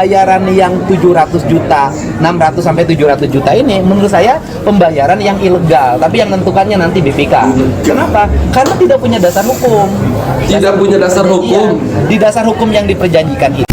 Bayaran yang 700 juta, 600 sampai 700 juta ini menurut saya pembayaran yang ilegal, tapi yang menentukannya nanti BPK. Kenapa? Karena tidak punya dasar hukum. Tidak punya dasar hukum. Iya, di dasar hukum yang diperjanjikan itu.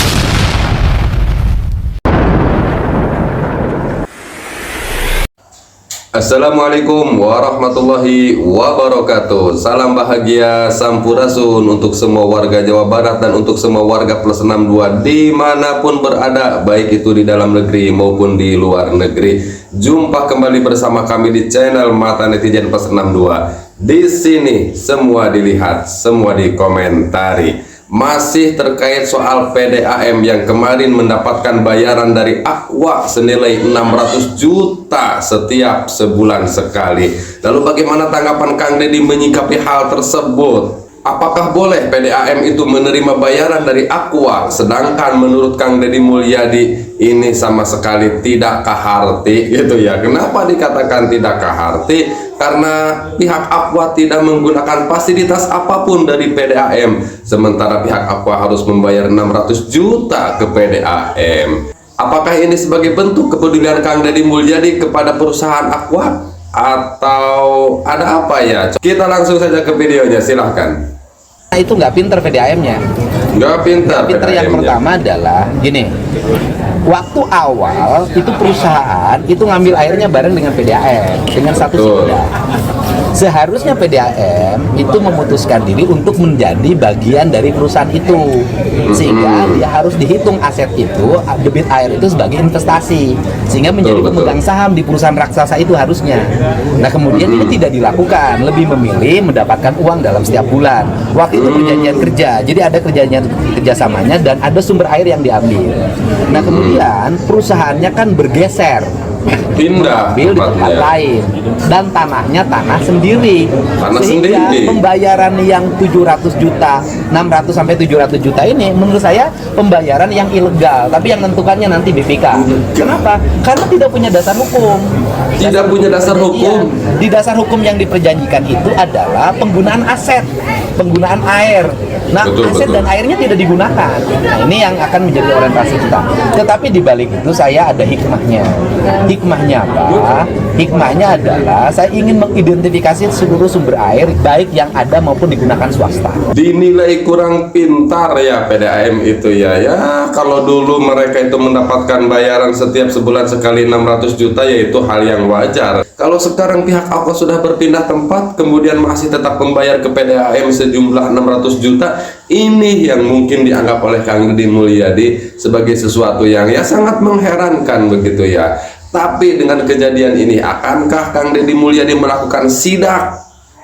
Assalamualaikum warahmatullahi wabarakatuh. Salam bahagia sampurasun untuk semua warga Jawa Barat dan untuk semua warga plus 62 dimanapun berada, baik itu di dalam negeri maupun di luar negeri. Jumpa kembali bersama kami di channel Mata Netizen plus 62. Di sini semua dilihat, semua dikomentari. Masih terkait soal PDAM yang kemarin mendapatkan bayaran dari Aqua senilai 600 juta setiap sebulan sekali. Lalu bagaimana tanggapan Kang Deddy menyikapi hal tersebut? Apakah boleh PDAM itu menerima bayaran dari Aqua, sedangkan menurut Kang Deddy Mulyadi ini sama sekali tidak kaharti gitu ya? Kenapa dikatakan tidak kaharti? Karena pihak Aqua tidak menggunakan fasilitas apapun dari PDAM, sementara pihak Aqua harus membayar 600 juta ke PDAM. Apakah ini sebagai bentuk kepedulian Kang Deddy Mulyadi kepada perusahaan Aqua? Atau ada apa ya? Kita langsung saja ke videonya, silahkan. Itu nggak pinter PDAM-nya. Nggak pinter. Yang pertama adalah gini, waktu awal itu perusahaan itu ngambil airnya bareng dengan PDAM dengan satu SIPDA. Seharusnya PDAM itu memutuskan diri untuk menjadi bagian dari perusahaan itu, sehingga dia harus dihitung aset itu, debit air itu sebagai investasi, sehingga menjadi pemegang saham di perusahaan raksasa itu harusnya. Nah kemudian ini tidak dilakukan, lebih memilih mendapatkan uang dalam setiap bulan. Waktu itu perjanjian kerja, jadi ada kerjasamanya dan ada sumber air yang diambil. Nah kemudian perusahaannya kan bergeser, pindah ambil di tempat lain, dan tanahnya tanah sendiri. Sehingga pembayaran yang 700 juta, 600 sampai 700 juta ini menurut saya pembayaran yang ilegal, tapi yang menentukannya nanti BPK. Kenapa? Karena tidak punya dasar hukum. Tidak punya dasar hukum. Di dasar hukum yang diperjanjikan itu adalah penggunaan aset, penggunaan air. Nah, aset dan airnya tidak digunakan. Nah, ini yang akan menjadi orientasi kita. Tetapi di balik itu saya ada hikmahnya. Hikmahnya apa? Hikmahnya adalah saya ingin mengidentifikasi seluruh sumber air, baik yang ada maupun digunakan swasta. Dinilai kurang pintar ya PDAM itu ya. Ya, kalau dulu mereka itu mendapatkan bayaran setiap sebulan sekali 600 juta, yaitu hal yang wajar. Kalau sekarang pihak Aqua sudah berpindah tempat, kemudian masih tetap membayar ke PDAM sejumlah 600 juta, ini yang mungkin dianggap oleh Kang Deddy Mulyadi sebagai sesuatu yang ya sangat mengherankan begitu ya. Tapi dengan kejadian ini, akankah Kang Deddy Mulyadi melakukan sidak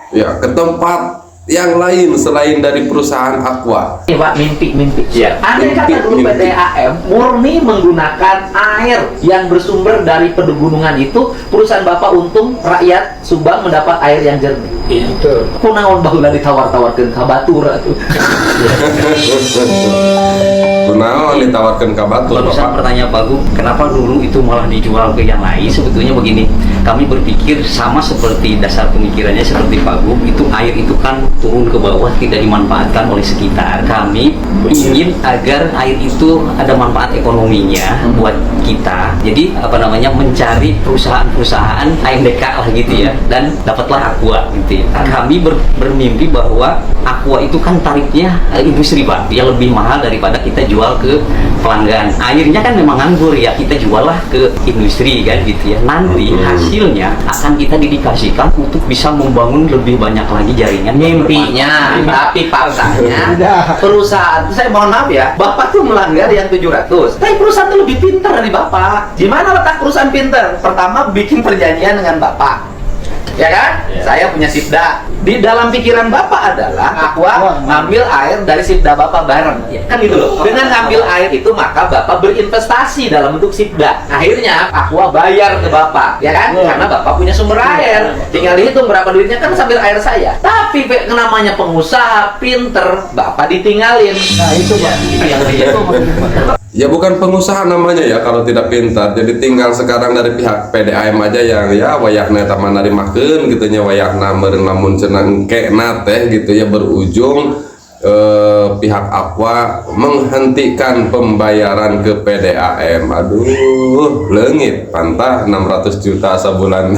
ya ke tempat yang lain selain dari perusahaan Aqua? Pak, mimpi. Ya. Andai kata dulu PDAM murni menggunakan air yang bersumber dari pegunungan itu, perusahaan Bapak untung, rakyat Subang mendapat air yang jernih. Itu. Kunaon baheula ditawar-tawarkeun ka batur atuh. Kunaon ditawarkan ke batur, Barusan pertanyaan Pak Gub, kenapa dulu itu malah dijual ke yang lain? Sebetulnya begini, kami berpikir sama seperti dasar pemikirannya seperti Pak Gub, itu air itu kan turun ke bawah, tidak dimanfaatkan oleh sekitar. Kami ingin agar air itu ada manfaat ekonominya buat kita. Jadi apa namanya, mencari perusahaan-perusahaan AMDK lah gitu ya, dan dapatlah Aqua gitu ya. Kami bermimpi bahwa Aqua itu kan tarifnya industri Pak, yang lebih mahal daripada kita jual ke pelanggan. Airnya kan memang nganggur ya, kita jual lah ke industri kan gitu ya. Nanti hasilnya akan kita dedikasikan untuk bisa membangun lebih banyak lagi jaringan. Mimpinya, tapi faktanya perusahaan, saya mohon maaf ya, Bapak tuh melanggar yang 700, tapi perusahaan tuh lebih pintar dari Bapak. Di mana letak perusahaan pintar? Pertama, bikin perjanjian dengan Bapak, ya kan? Saya punya SIPDA. Di dalam pikiran Bapak adalah Aqua ngambil air dari SIPDA Bapak bareng, kan gitu loh. Dengan ngambil air itu maka Bapak berinvestasi dalam bentuk SIPDA. Akhirnya Aqua bayar ke Bapak, ya kan? Karena Bapak punya sumber air, tinggal dihitung berapa duitnya, kan sambil air saya. Tapi namanya pengusaha pinter, Bapak ditinggalin. Nah itu Pak, itu Ya bukan pengusaha namanya ya kalau tidak pintar. Jadi tinggal sekarang dari pihak PDAM aja yang ya wayahna taman narimakeun gitu nya, wayahna meureun lamun cenah engkena teh gitu ya, berujung pihak Aqua menghentikan pembayaran ke PDAM. Aduh, leungit pantah 600 juta sebulan.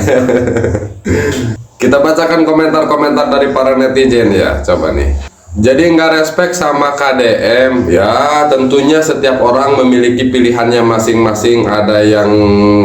Kita bacakan komentar-komentar dari para netizen ya, coba nih. Jadi nggak respect sama KDM ya, tentunya setiap orang memiliki pilihannya masing-masing. Ada yang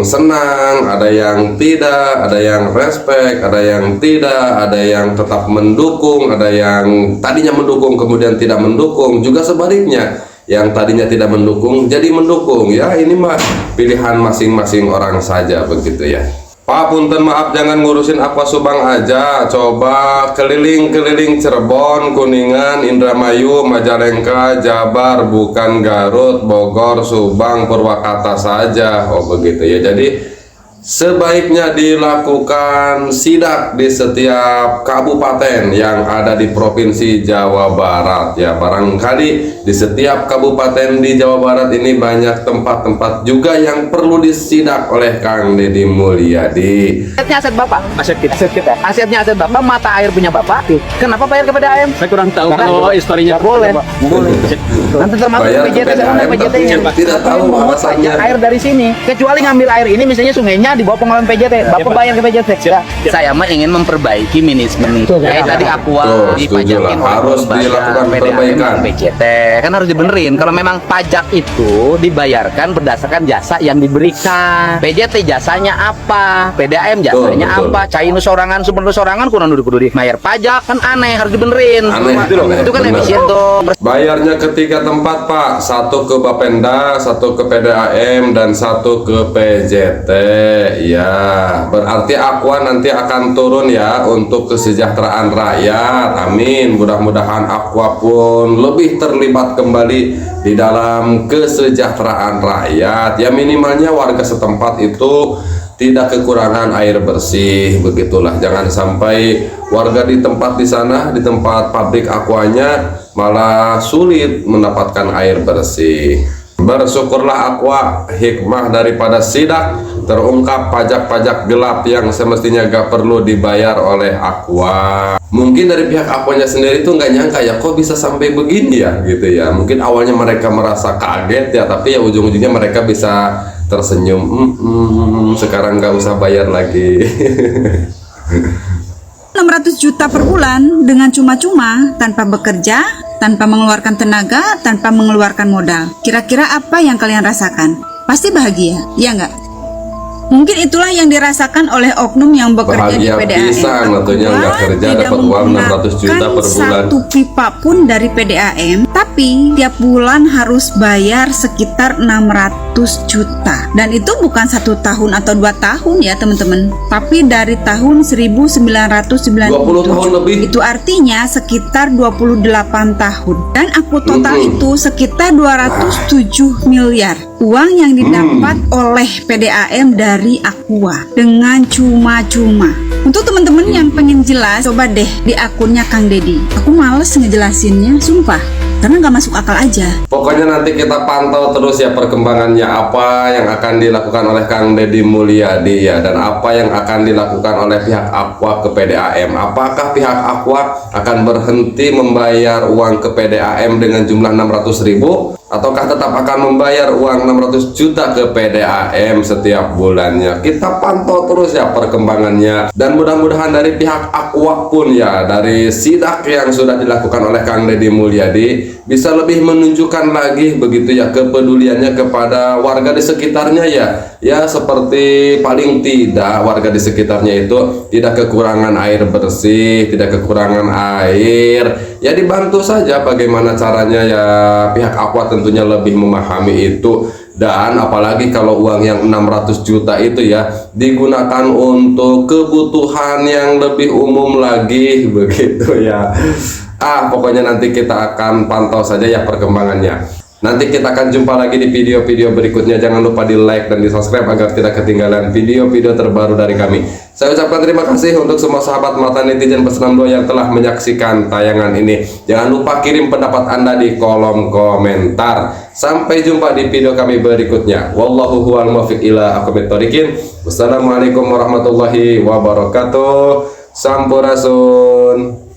senang, ada yang tidak, ada yang respect, ada yang tidak, ada yang tetap mendukung, ada yang tadinya mendukung kemudian tidak mendukung, juga sebaliknya yang tadinya tidak mendukung jadi mendukung ya. Ini mah pilihan masing-masing orang saja begitu ya. Pak, punten maaf, jangan ngurusin Aqua Subang aja, coba keliling-keliling Cirebon, Kuningan, Indramayu, Majalengka, Jabar, bukan Garut, Bogor, Subang, Purwakarta saja. Oh begitu ya. Jadi sebaiknya dilakukan sidak di setiap kabupaten yang ada di Provinsi Jawa Barat ya. Barangkali di setiap kabupaten di Jawa Barat ini banyak tempat-tempat juga yang perlu disidak oleh Kang Deddy Mulyadi. Asetnya aset Bapak. Aset kita. Asetnya aset Bapak, mata air punya Bapak. Kenapa bayar ke PDAM? Saya kurang tahu kalau historinya. Boleh. Nanti termasuk Bayar ke PJT sama PDAM, PJT tapi yang tidak tahu alasannya. air dari sini. Kecuali ngambil air ini misalnya sungainya dibawa pengelolaan PJT. Bapak bayar ke PJT. Saya mah ingin memperbaiki manajemen. Kayak tadi Aqua dipajakin harus dilakukan perbaikan. PJT. Kan harus dibenerin. Kalau memang pajak itu dibayarkan berdasarkan jasa yang diberikan. PJT jasanya apa? PDAM jasanya betul. apa? Cai nu sorangan, sumber nu sorangan kurang kudu bayar pajak, kan aneh, harus dibenerin. Aneh, Itu kan bener. efisien tuh. Bayarnya ke 3 tempat Pak, 1 ke Bapenda, 1 ke PDAM, dan 1 ke PJT. Ya, berarti Aqua nanti akan turun ya untuk kesejahteraan rakyat. Amin. Mudah-mudahan Aqua pun lebih terlibat kembali di dalam kesejahteraan rakyat. Ya minimalnya warga setempat itu tidak kekurangan air bersih, begitulah. Jangan sampai warga di tempat di sana, di tempat pabrik Aquanya malah sulit mendapatkan air bersih. Bersyukurlah Aqua, hikmah daripada sidak terungkap pajak-pajak gelap yang semestinya gak perlu dibayar oleh Aqua. Mungkin dari pihak Aquanya sendiri tuh nggak nyangka ya, kok bisa sampai begini ya gitu ya. Mungkin awalnya mereka merasa kaget ya, tapi ya ujung-ujungnya mereka bisa tersenyum. Sekarang nggak usah bayar lagi. 600 juta per bulan dengan cuma-cuma, tanpa bekerja, tanpa mengeluarkan tenaga, tanpa mengeluarkan modal. Kira-kira apa yang kalian rasakan? Pasti bahagia, ya nggak? Mungkin itulah yang dirasakan oleh oknum yang bekerja Bahagia di PDAM. pisan, tentunya nggak kerja dapat uang 600 juta per bulan. Satu pipa pun dari PDAM, tapi tiap bulan harus bayar sekitar 600 juta. Dan itu bukan 1 tahun atau 2 tahun ya teman-teman, tapi dari tahun 1997. 20 tahun lebih. Itu artinya sekitar 28 tahun. Dan aku total itu sekitar 207 miliar. Uang yang didapat oleh PDAM dari Aqua dengan cuma-cuma. Untuk teman-teman yang pengen jelas, coba deh di akunnya Kang Deddy. Aku males ngejelasinnya, sumpah, karena nggak masuk akal aja. Pokoknya nanti kita pantau terus ya perkembangannya, apa yang akan dilakukan oleh Kang Deddy Mulyadi ya, dan apa yang akan dilakukan oleh pihak Aqua ke PDAM. Apakah pihak Aqua akan berhenti membayar uang ke PDAM dengan jumlah 600.000, ataukah tetap akan membayar uang 600 juta ke PDAM setiap bulannya? Kita pantau terus ya perkembangannya, dan mudah-mudahan dari pihak Aqua pun ya, dari sidak yang sudah dilakukan oleh Kang Deddy Mulyadi, bisa lebih menunjukkan lagi begitu ya kepeduliannya kepada warga di sekitarnya ya. Ya seperti paling tidak warga di sekitarnya itu tidak kekurangan air bersih, tidak kekurangan air, ya dibantu saja bagaimana caranya ya. Pihak Aqua tentunya lebih memahami itu. Dan apalagi kalau uang yang 600 juta itu ya digunakan untuk kebutuhan yang lebih umum lagi begitu ya. Pokoknya nanti kita akan pantau saja ya perkembangannya. Nanti kita akan jumpa lagi di video-video berikutnya. Jangan lupa di like dan di subscribe agar tidak ketinggalan video-video terbaru dari kami. Saya ucapkan terima kasih untuk semua sahabat mata netizen +62 yang telah menyaksikan tayangan ini. Jangan lupa kirim pendapat Anda di kolom komentar. Sampai jumpa di video kami berikutnya. Wallahu huwal muwaffiq ila aqwamit thoriqin. Wassalamualaikum warahmatullahi wabarakatuh. Sampurasun.